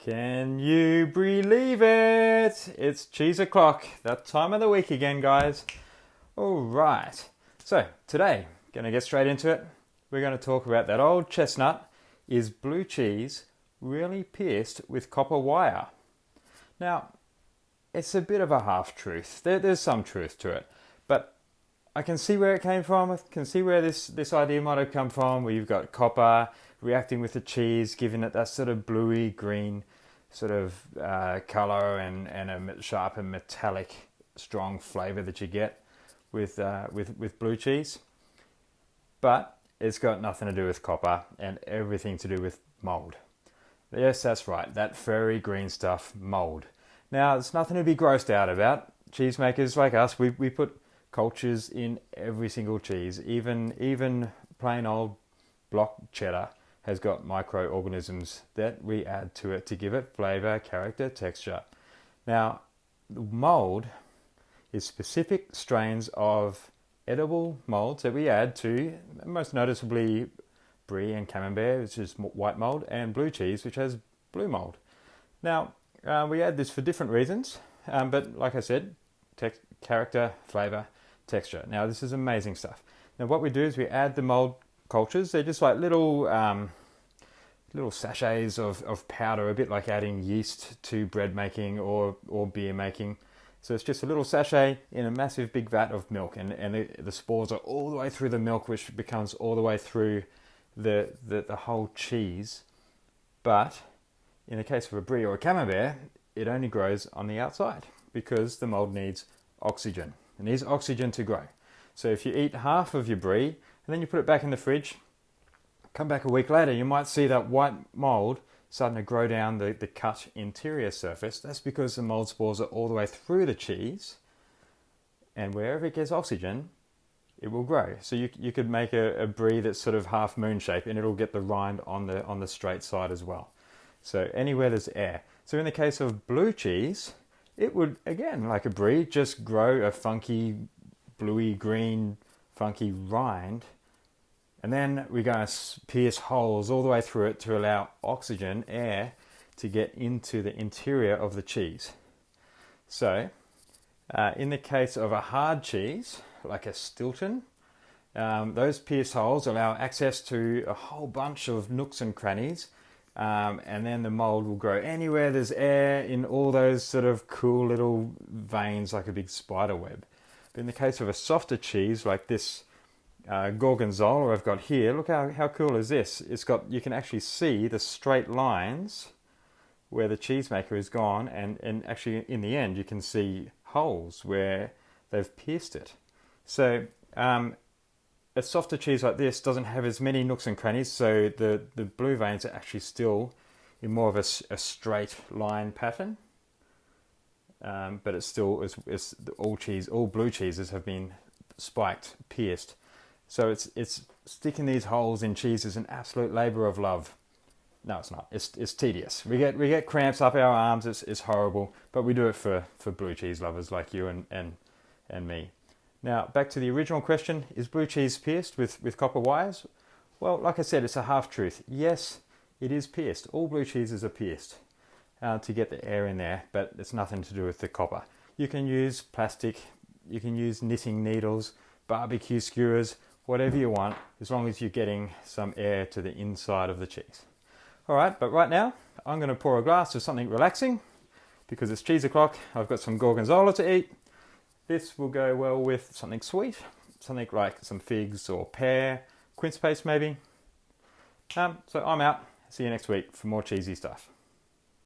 Can you believe it? It's cheese o'clock, that time of the week again, guys. All right. So today, going to get straight into it. We're going to talk about that old chestnut. Is blue cheese really pierced with copper wire? Now, it's a bit of a half-truth. There's some truth to it, but I can see where it came from. I can see where this idea might have come from, where you've got copper reacting with the cheese, giving it that sort of bluey green sort of color and a sharp and metallic, strong flavor that you get with blue cheese. But it's got nothing to do with copper and everything to do with mold. Yes, that's right. That furry green stuff, mold. Now, it's nothing to be grossed out about. Cheesemakers like us, we put cultures in every single cheese. Even plain old block cheddar has got microorganisms that we add to it to give it flavor, character, texture. Now, the mold is specific strains of edible molds that we add to, most noticeably Brie and Camembert, which is white mold, and blue cheese, which has blue mold. Now, we add this for different reasons, but like I said, character, flavor, texture. Now, this is amazing stuff. Now, what we do is we add the mold cultures. They're just like little sachets of powder, a bit like adding yeast to bread making or beer making. So it's just a little sachet in a massive big vat of milk, and the spores are all the way through the milk, which becomes all the way through the whole cheese. But in the case of a Brie or a Camembert, it only grows on the outside because the mold needs oxygen. It needs oxygen to grow. So if you eat half of your Brie and then you put it back in the fridge, come back a week later, you might see that white mold starting to grow down the cut interior surface. That's because the mold spores are all the way through the cheese, and wherever it gets oxygen, it will grow. So you could make a Brie that's sort of half moon shape, and it'll get the rind on the straight side as well. So anywhere there's air. So in the case of blue cheese, it would, again, like a Brie, just grow a funky, bluey green, funky rind. And then we're going to pierce holes all the way through it to allow oxygen, air, to get into the interior of the cheese. So, in the case of a hard cheese, like a Stilton, those pierce holes allow access to a whole bunch of nooks and crannies, and then the mold will grow anywhere there's air in all those sort of cool little veins like a big spider web. But in the case of a softer cheese like this Gorgonzola I've got here, look how cool is this? It's got, you can actually see the straight lines where the cheesemaker has gone, and actually in the end you can see holes where they've pierced it. So a softer cheese like this doesn't have as many nooks and crannies, so the blue veins are actually still in more of a straight line pattern, but it's still all blue cheeses have been spiked, pierced. So it's sticking these holes in cheese is an absolute labour of love. No, it's not. It's tedious. We get cramps up our arms. It's horrible, but we do it for blue cheese lovers like you and me. Now, back to the original question, is blue cheese pierced with copper wires? Well, like I said, it's a half-truth. Yes, it is pierced. All blue cheeses are pierced to get the air in there, but it's nothing to do with the copper. You can use plastic, you can use knitting needles, barbecue skewers, whatever you want, as long as you're getting some air to the inside of the cheese. All right, but right now, I'm going to pour a glass of something relaxing because it's cheese o'clock. I've got some Gorgonzola to eat. This will go well with something sweet, something like some figs or pear, quince paste maybe. So I'm out. See you next week for more cheesy stuff.